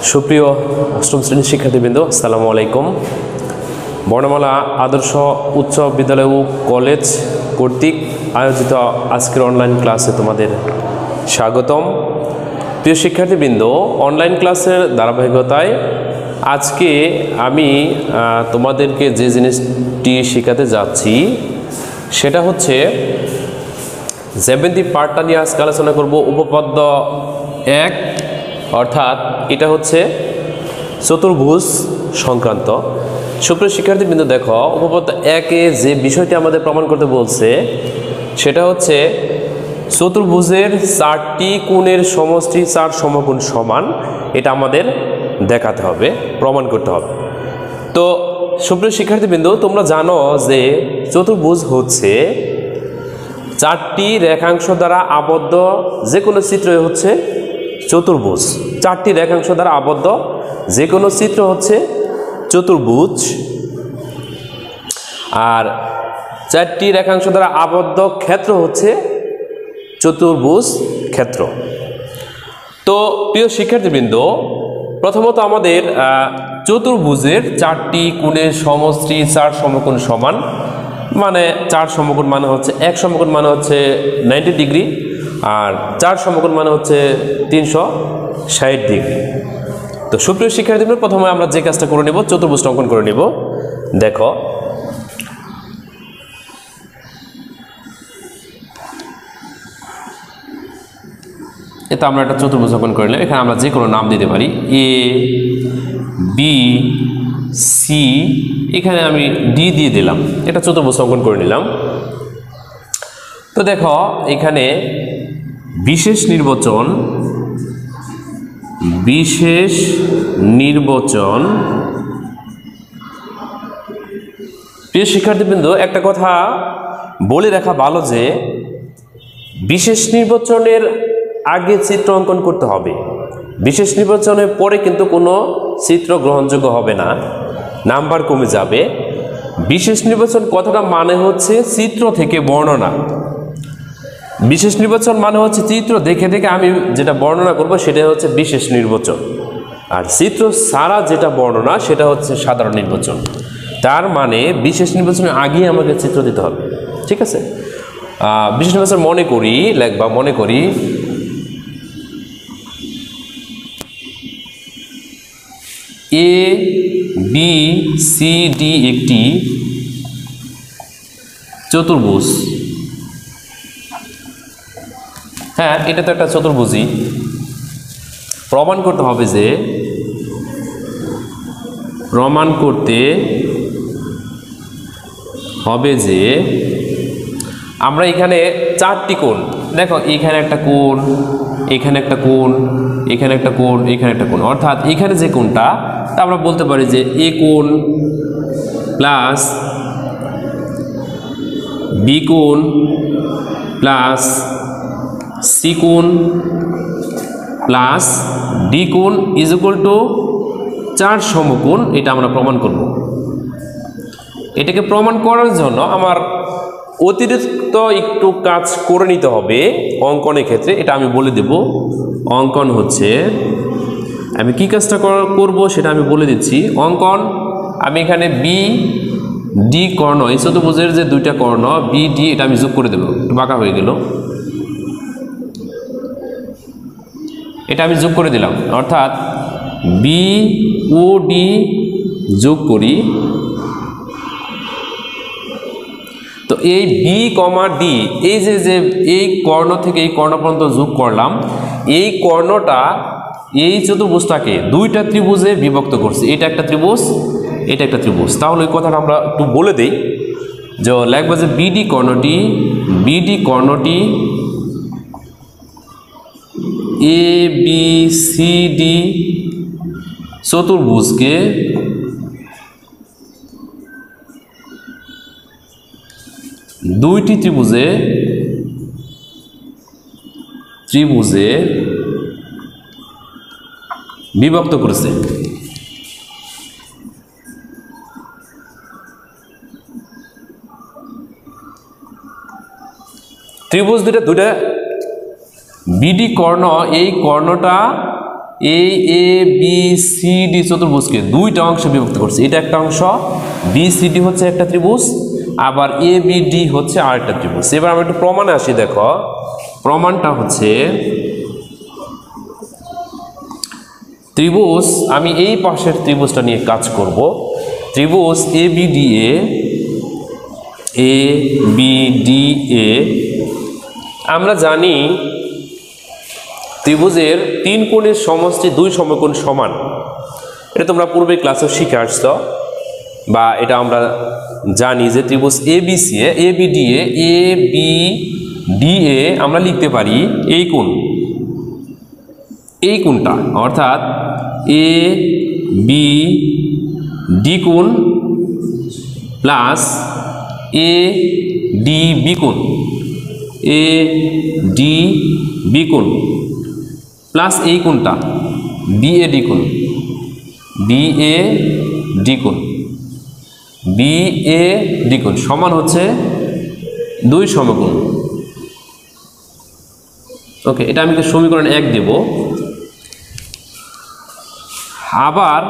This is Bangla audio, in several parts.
সুপ্রিয় অষ্টম শ্রেণীর শিক্ষার্থীবৃন্দ, আসসালামু আলাইকুম। বর্ণমালা আদর্শ উচ্চ বিদ্যালয় ও কলেজ কর্তৃক আয়োজিত আজকের অনলাইন ক্লাসে তোমাদের স্বাগতম। প্রিয় শিক্ষার্থীবৃন্দ, অনলাইন ক্লাসের ধারাবাহিকতায় আজকে আমি তোমাদেরকে যে জিনিসটি শেখাতে যাচ্ছি সেটা হচ্ছে জ্যামিতি পার্টটা নিয়ে আজকে আলোচনা করব। উপপাদ্য 1 অর্থাৎ এটা হচ্ছে চতুর্ভুজ সংক্রান্ত। সুপ্রিয় শিক্ষার্থীবৃন্দ, দেখো উপপাদ্য 1-এ যে বিষয়টি আমাদের প্রমাণ করতে বলছে সেটা হচ্ছে চতুর্ভুজের 4টি কোণের সমষ্টি 4 সমকোণ সমান, এটা আমাদের দেখাতে হবে, প্রমাণ করতে হবে। তো সুপ্রিয় শিক্ষার্থীবৃন্দ, তোমরা জানো যে চতুর্ভুজ হচ্ছে 4টি রেখাংশ দ্বারা আবদ্ধ যে কোনো চিত্রই হচ্ছে চতুর্ভুজ। 4টি রেখাংশ দ্বারা আবদ্ধ যে কোনো চিত্র হচ্ছে চতুর্ভুজ, আর 4টি রেখাংশ দ্বারা আবদ্ধ ক্ষেত্র হচ্ছে চতুর্ভুজ ক্ষেত্র। তো প্রিয় শিক্ষার্থীবৃন্দ, প্রথমত আমাদের চতুর্ভুজের 4টি কোণের সমষ্টি 4 সমকোণ সমান, মানে 4 সমকোণ মানে হচ্ছে 1 সমকোণ মানে হচ্ছে 90 ডিগ্রি, আর 4 সমকোণ মানে হচ্ছে 360 ডিগ্রি। তো সুপ্রিয় শিক্ষার্থীবৃন্দ, প্রথমে আমরা যে কাজটা করে নেব, চতুর্ভুজটা অঙ্কন করে নেব। দেখো এটা আমরা একটা চতুর্ভুজ অঙ্কন করে নিলাম। এখানে আমরা যে কোনো নাম দিতে পারি, এ বি সি, এখানে আমি ডি দিয়ে দিলাম। এটা চতুর্ভুজ অঙ্কন করে নিলাম। তো দেখো এখানে বিশেষ নির্বাচন প্রিয় শিক্ষার্থীবৃন্দ, একটা কথা বলে রাখা ভালো যে বিশেষ নির্বাচনের আগে চিত্র অঙ্কন করতে হবে। বিশেষ নির্বাচনের পরে কিন্তু কোনো চিত্র গ্রহণযোগ্য হবে না, নাম্বার কমে যাবে। বিশেষ নির্বাচন কথাটা মানে হচ্ছে চিত্র থেকে বর্ণনা। বিশেষ নির্বাচন মানে হচ্ছে চিত্র দেখে দেখে আমি যেটা বর্ণনা করব সেটা হচ্ছে বিশেষ নির্বাচন, আর চিত্র ছাড়া যেটা বর্ণনা সেটা হচ্ছে সাধারণ নির্বাচন। তার মানে বিশেষ নির্বাচনের আগেই আমাকে চিত্র দিতে হবে, ঠিক আছে? বিশেষ নির্বাচন মনে করি লেখবা, মনে করি এ বি সি ডি একটি চতুর্ভুজ। হ্যাঁ, এটা তো একটা চতুর্ভুজই। প্রমাণ করতে হবে যে আমরা এখানে 4টি কোণ, দেখো এখানে একটা কোণ, এখানে একটা কোণ, এখানে একটা কোণ, এখানে একটা কোণ, অর্থাৎ এখানে যে কোণটা তা আমরা বলতে পারি যে এ কোণ প্লাস বি কোণ প্লাস সি কোণ প্লাস ডি কোণ ইজ ইকুয়াল টু 4 সমকোণ। এটা আমরা প্রমাণ করব। এটাকে প্রমাণ করার জন্য আমার অতিরিক্ত একটু কাজ করে নিতে হবে অঙ্কনের ক্ষেত্রে, এটা আমি বলে দেব। অঙ্কন হচ্ছে আমি কি কাজটা করব সেটা আমি বলে দিচ্ছি। অঙ্কন আমি এখানে বি ডি কর্ণ, এই চতুর্ভুজের যে 2টা কর্ণ বি ডি, এটা আমি যোগ করে দেব। একটু বাঁকা হয়ে গেল, এটা আমি যোগ করে দিলাম, অর্থাৎ বি ও ডি যোগ করি। তো এই বি কমা ডি, এই যে এই কর্ণ থেকে এই কর্ণ পর্যন্ত যোগ করলাম, এই কর্ণটা এই চতুর্ভুজটাকে 2টা ত্রিভুজে বিভক্ত করছে। এটা একটা ত্রিভুজ, এটা একটা ত্রিভুজ। তাহলে ওই কথাটা আমরা একটু বলে দিই, যে লাগবে যে BD কর্ণটি A B C D চতুর্ভুজকে দুইটি ত্রিভুজে বিভক্ত করেছে। ত্রিভুজ দুইটা বিডি কর্ণ, এই কর্ণটা এ বি সি ডি চতুর্ভুজকে দুইটা অংশে বিভক্ত করছে। এটা একটা অংশ, বি সি ডি হচ্ছে একটা ত্রিভুজ, আবার এ বি ডি হচ্ছে আরেকটা ত্রিভুজ। এবার আমরা একটু প্রমাণে আসি। দেখো প্রমাণটা হচ্ছে ত্রিভুজ, আমি এই পাশের ত্রিভুজটা নিয়ে কাজ করব। ত্রিভুজ এ বি ডি এ আমরা জানি ত্রিভুজের তিন কোণের সমষ্টি দুই সমকোণ সমান। এটা তোমরা পূর্বে ক্লাসে শিখে আসছ, বা এটা আমরা জানি যে ত্রিভুজ এ বি ডি এ আমরা লিখতে পারি এই কোণটা, অর্থাৎ এ বি ডি কোণ প্লাস এ ডি বি কোণ, এ ডি বি কোণ প্লাস এই কোণটা বি এ ডি কোণ, বি এ ডি কোণ, বি এ ডি কোণ সমান হচ্ছে দুই সমকোণ। ওকে, এটা আমি সমীকরণ 1 দেব। আবার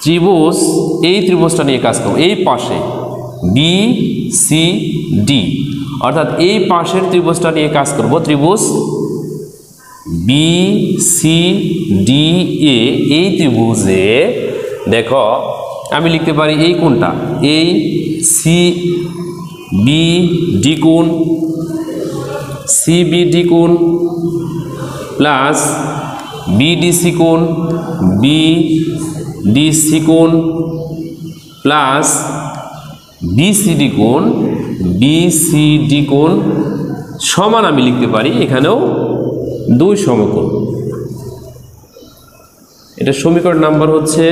ত্রিভুজ, এই ত্রিভুজটা নিয়ে কাজ করব। এই পাশে বি সি ডি, অর্থাৎ এই পাশের ত্রিভুজটা নিয়ে কাজ করব। ত্রিভুজ বি সি ডি এ, এই ত্রিভুজে দেখো আমি লিখতে পারি এই কোণটা, এই সি বি ডি কোণ, সি বি ডি কোণ প্লাস বি ডি সি কোণ, বি ডি সি কোণ প্লাস বি সি ডি কোণ, বি সি ডি কোণ সমান আমি লিখতে পারি এখানেও দুই সমকোণ। এটা সমীকরণ নাম্বার হচ্ছে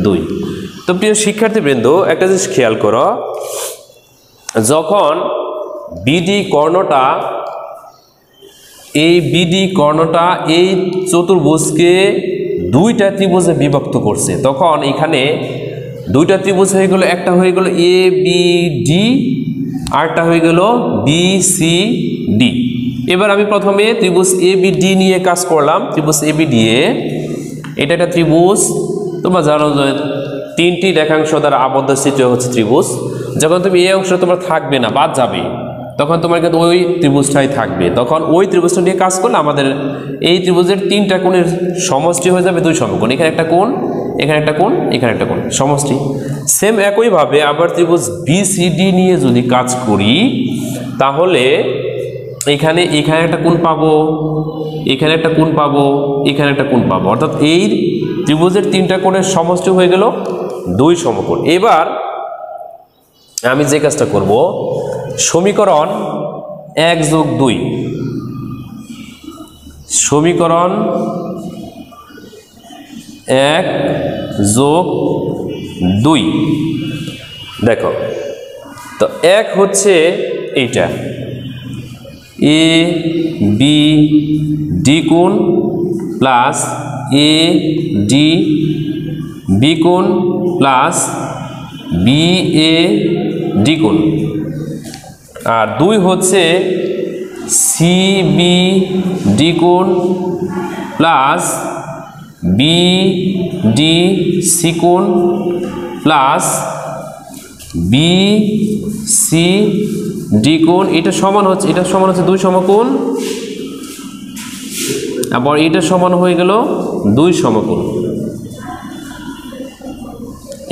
2। তো প্রিয় শিক্ষার্থীবৃন্দ, একটা জিনিস খেয়াল করো, যখন বিডি কর্ণটা, এই বিডি কর্ণটা এই চতুর্ভুজকে দুইটা ত্রিভুজে বিভক্ত করছে, তখন এখানে দুইটা ত্রিভুজ হয়ে গেল, একটা হয়ে গেল এ বি ডি, আরটা হয়ে গেল বি সি ডি। এবার আমি প্রথমে ত্রিভুজ এ বি ডি নিয়ে কাজ করলাম। ত্রিভুজ এ বি ডি এ, এটা একটা ত্রিভুজ, তোমরা জানো যে 3টি রেখাংশ দ্বারা আবদ্ধ চিত্র হচ্ছে ত্রিভুজ। যখন তুমি এই অংশটা তোমার থাকবে না, বাদ যাবে, তখন তোমার কিন্তু ওই ত্রিভুজটাই থাকবে। তখন ওই ত্রিভুজটা নিয়ে কাজ করলে আমাদের এই ত্রিভুজের 3টা কোণের সমষ্টি হয়ে যাবে দুই সমকোণ। এখানে একটা কোণ, এখানে একটা কোণ, এখানে একটা কোণ, সমষ্টি। সেম একইভাবে আবার ত্রিভুজ বি সি ডি নিয়ে যদি কাজ করি, তাহলে এখানে একটা কোণ পাবো, এখানে একটা কোণ পাবো, এখানে একটা কোণ পাবো, অর্থাৎ এই ত্রিভুজের 3টা কোণের সমষ্টি হয়ে গেল দুই সমকোণ। এবার আমি যে কাজটা করব, সমীকরণ 1+2, সমীকরণ 1+2 দেখো তো 1 হচ্ছে এইটা এ বি ডি কোণ প্লাস এ ডি বি কোণ প্লাস বি এ ডি কোণ, আর 2 হচ্ছে সি বি ডি কোণ প্লাস বি ডি সি কোণ প্লাস বি সি ডি কোণ। এটা সমান হচ্ছে 2 সমকোণ, আবার এটা সমান হয়ে গেল 2 সমকোণ।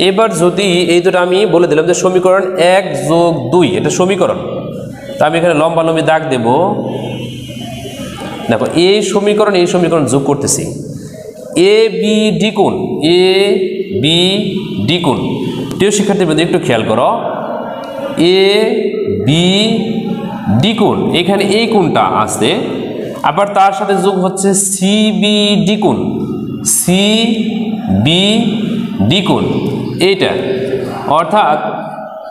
এবার যদি এই দুটো আমি বলে দিলাম যে সমীকরণ 1+2, এটা সমীকরণ, তা আমি এখানে লম্বালম্বি দাগ দেব। দেখো এই সমীকরণ যোগ করতেছি। এ বি ডি কোণ, এ বি ডি কোণ, প্রিয় শিক্ষার্থীবৃন্দ একটু খেয়াল করো, এ বি ডি কোণ, এখানে এই কোণটা আছে, আবার তার সাথে যোগ হচ্ছে সি বি ডি কোণ, সি বি ডি কোণ এইটা, অর্থাৎ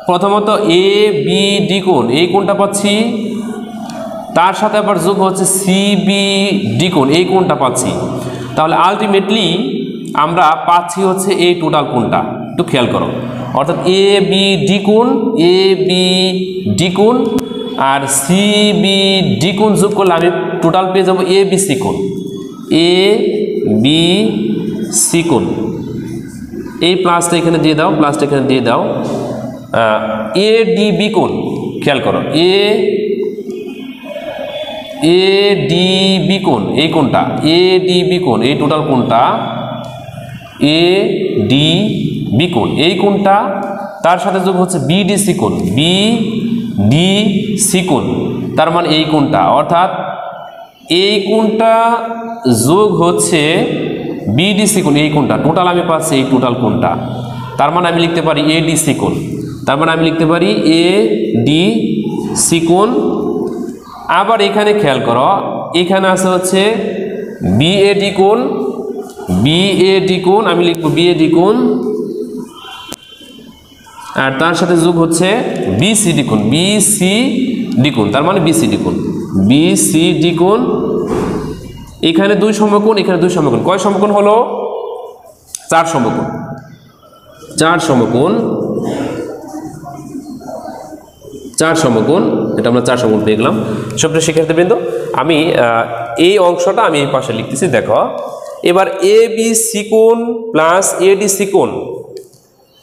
প্রথমত এ বি ডি কোণ, এই কোণটা পাচ্ছি, তার সাথে আবার যোগ হচ্ছে সি বি ডি কোণ, এই কোণটা পাচ্ছি। তাহলে আলটিমেটলি আমরা পাচ্ছি হচ্ছে এই টোটাল কোণটা, একটু খেয়াল করো, অর্থাৎ এ বি ডি কোণ, এ বি ডি কোণ আর সি বি ডি কোণ যোগ করলে আমি টোটাল পেয়ে যাবো এ বি সি কোণ, এ বি সি কোণ। এই প্লাসটা এখানে দিয়ে দাও, প্লাসটা এখানে দিয়ে দাও। এ ডি বি কোণ খেয়াল করো, এ ডি বি কোণ, এই কোণটা এ ডি বি কোণ, এই টোটাল কোণটা এ ডি বি কোণ, এই কোণটা তার সাথে যোগ হচ্ছে বি ডি সি কোণ, বি ডি সি কোণ, তার মানে এই কোণটা, অর্থাৎ এই কোণটা যোগ হচ্ছে বিডিসি কোণ, এই কোণটা টোটাল আমি পাচ্ছি এই টোটাল কোণটা, তার মানে আমি লিখতে পারি এডিসি কোণ, তার মানে আমি লিখতে পারি এ ডি সি কোণ। আবার এখানে খেয়াল করো, এখানে আছে হচ্ছে বিএডি কোণ, বিএডি কোণ আমি লিখব বিএডি কোণ, আর তার সাথে যোগ হচ্ছে বিসিডি কোণ, বিসিডি কোণ, তার মানে বিসিডি কোণ, বিসিডি কোণ। এখানে 2 সমকোণ, এখানে 2 সমকোণ, কয় সমকোণ হলো? 4 সমকোণ, 4 সমকোণ, 4 সমকোণ, এটা আমরা 4 সমকোণ পেয়ে গেলাম। সুপ্রিয় শিক্ষার্থীবৃন্দ, আমি এই অংশটা আমি এই পাশে লিখতেছি, দেখো এবার এ বি সি কোণ প্লাস এডিসি কোণ,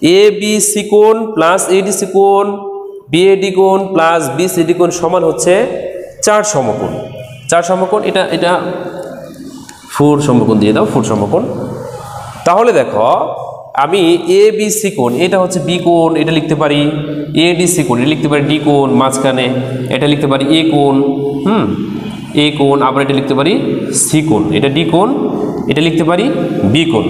এ বি সি কোণ প্লাস এডিসি কোণ, বিএডি কোণ প্লাস বিসিডি কোণ সমান হচ্ছে 4 সমকোণ, 4 সমকোণ। এটা 4 সমকোণ দিয়ে দাও, 4 সমকোণ। তাহলে দেখো আমি এ বি সি কোণ, এটা হচ্ছে বি কোণ, এটা লিখতে পারি এ ডি সি কোণ, এটা লিখতে পারি ডি কোণ, মাঝখানে এটা লিখতে পারি এ কোণ, এ কোণ, আবার এটা লিখতে পারি সি কোণ, এটা ডি কোণ, এটা লিখতে পারি বি কোণ।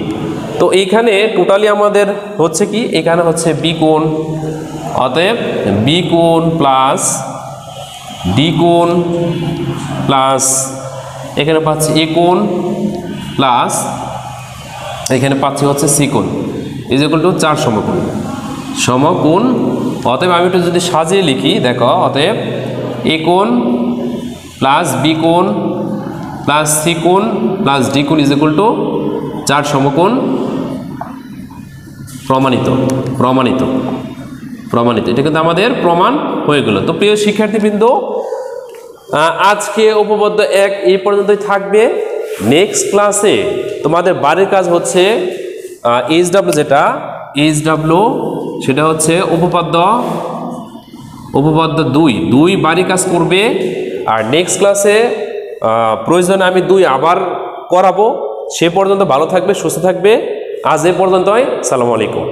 তো এইখানে টোটালি আমাদের হচ্ছে কি, এখানে হচ্ছে বি কোণ, অতএব বি কোণ প্লাস ডি কোণ প্লাস এখানে পাচ্ছি এ কোণ প্লাস এখানে পাচ্ছি হচ্ছে সি কোণ, ইজ ইকুয়াল টু 4 সমকোণ, সমকোণ। অতএব আমি একটু যদি সাজিয়ে লিখি, দেখো অতএব এ কোণ প্লাস বি কোণ প্লাস সি কোণ প্লাস ডি কোণ ইজ ইকুয়াল টু 4 সমকোণ। প্রমাণিত, প্রমাণিত, প্রমাণিত, এটা কিন্তু আমাদের প্রমাণ হয়ে গেল। তো প্রিয় শিক্ষার্থীবৃন্দ, আজকে উপপাদ্য 1 এই পর্যন্তই থাকবে। নেক্সট ক্লাসে তোমাদের বাড়ির কাজ হচ্ছে এইচডব্লিউ, যেটা এইচডব্লিউ সেটা হচ্ছে উপপাদ্য 2 বাড়ির কাজ করবে। আর নেক্সট ক্লাসে প্রয়োজনে আমি 2 আবার করাবো। সে পর্যন্ত ভালো থাকবে, সুস্থ থাকবে। আজ এ পর্যন্তই। সালামু আলাইকুম।